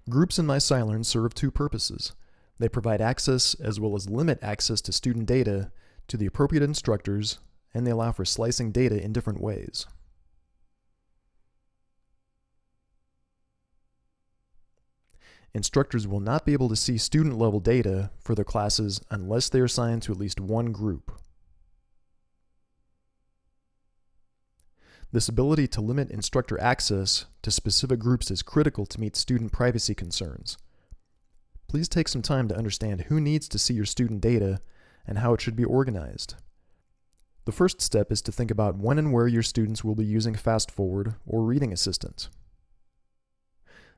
Groups in MySciLEARN serve two purposes. They provide access as well as limit access to student data to the appropriate instructors, and they allow for slicing data in different ways. Instructors will not be able to see student-level data for their classes unless they are assigned to at least one group. This ability to limit instructor access to specific groups is critical to meet student privacy concerns. Please take some time to understand who needs to see your student data and how it should be organized. The first step is to think about when and where your students will be using Fast Forward or Reading Assistant.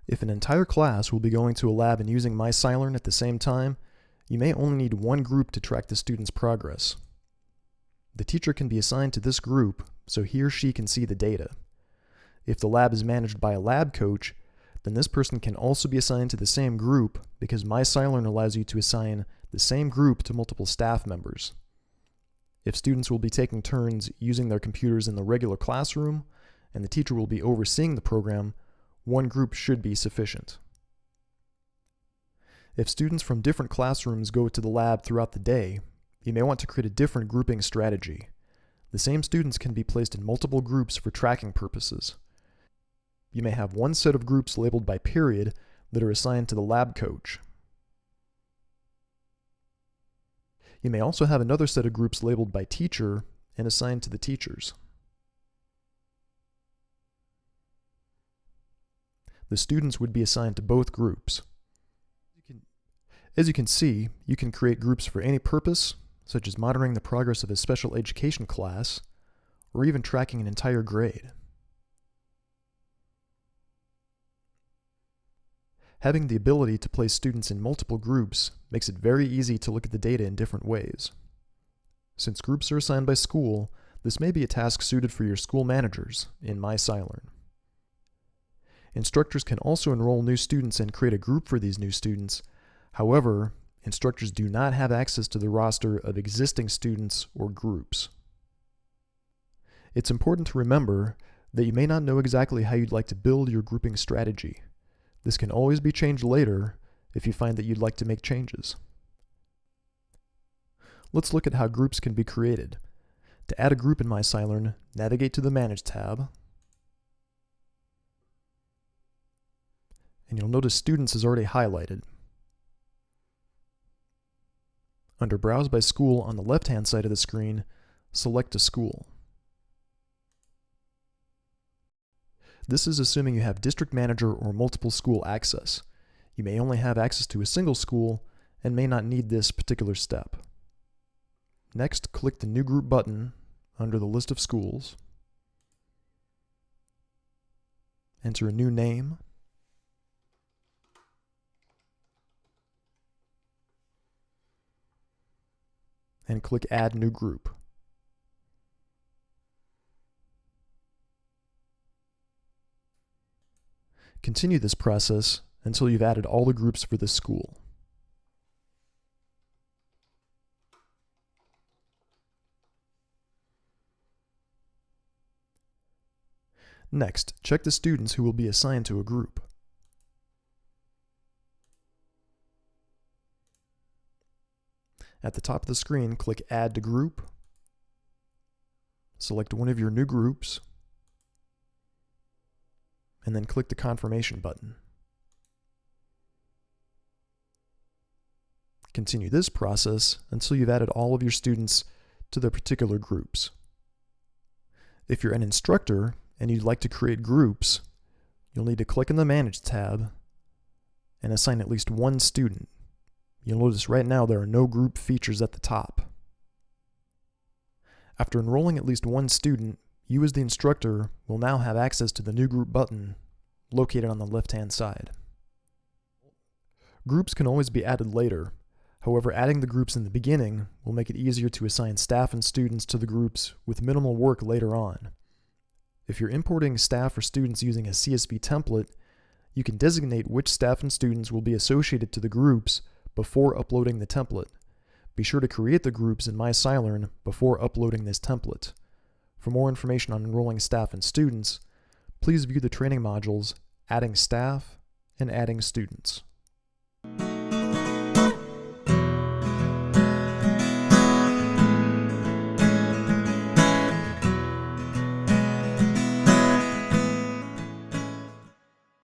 If an entire class will be going to a lab and using MySciLEARN at the same time, you may only need one group to track the student's progress. The teacher can be assigned to this group so he or she can see the data. If the lab is managed by a lab coach, then this person can also be assigned to the same group because MySciLEARN allows you to assign the same group to multiple staff members. If students will be taking turns using their computers in the regular classroom and the teacher will be overseeing the program, one group should be sufficient. If students from different classrooms go to the lab throughout the day, you may want to create a different grouping strategy. The same students can be placed in multiple groups for tracking purposes. You may have one set of groups labeled by period that are assigned to the lab coach. You may also have another set of groups labeled by teacher and assigned to the teachers. The students would be assigned to both groups. As you can see, you can create groups for any purpose, such as monitoring the progress of a special education class, or even tracking an entire grade. Having the ability to place students in multiple groups makes it very easy to look at the data in different ways. Since groups are assigned by school, this may be a task suited for your school managers in MySciLEARN. Instructors can also enroll new students and create a group for these new students. However, instructors do not have access to the roster of existing students or groups. It's important to remember that you may not know exactly how you'd like to build your grouping strategy. This can always be changed later if you find that you'd like to make changes. Let's look at how groups can be created. To add a group in MySciLEARN, navigate to the Manage tab, and you'll notice Students is already highlighted. Under Browse by School on the left-hand side of the screen, select a school. This is assuming you have district manager or multiple school access. You may only have access to a single school and may not need this particular step. Next, click the New Group button under the list of schools. Enter a new name. And click Add New Group. Continue this process until you've added all the groups for this school. Next, check the students who will be assigned to a group. At the top of the screen, click Add to Group. Select one of your new groups, and then click the Confirmation button. Continue this process until you've added all of your students to their particular groups. If you're an instructor and you'd like to create groups, you'll need to click on the Manage tab and assign at least one student. You'll notice right now there are no group features at the top. After enrolling at least one student, you as the instructor will now have access to the New Group button located on the left-hand side. Groups can always be added later. However, adding the groups in the beginning will make it easier to assign staff and students to the groups with minimal work later on. If you're importing staff or students using a CSV template, you can designate which staff and students will be associated to the groups before uploading the template. Be sure to create the groups in MySciLEARN before uploading this template. For more information on enrolling staff and students, please view the training modules, Adding Staff, and adding students.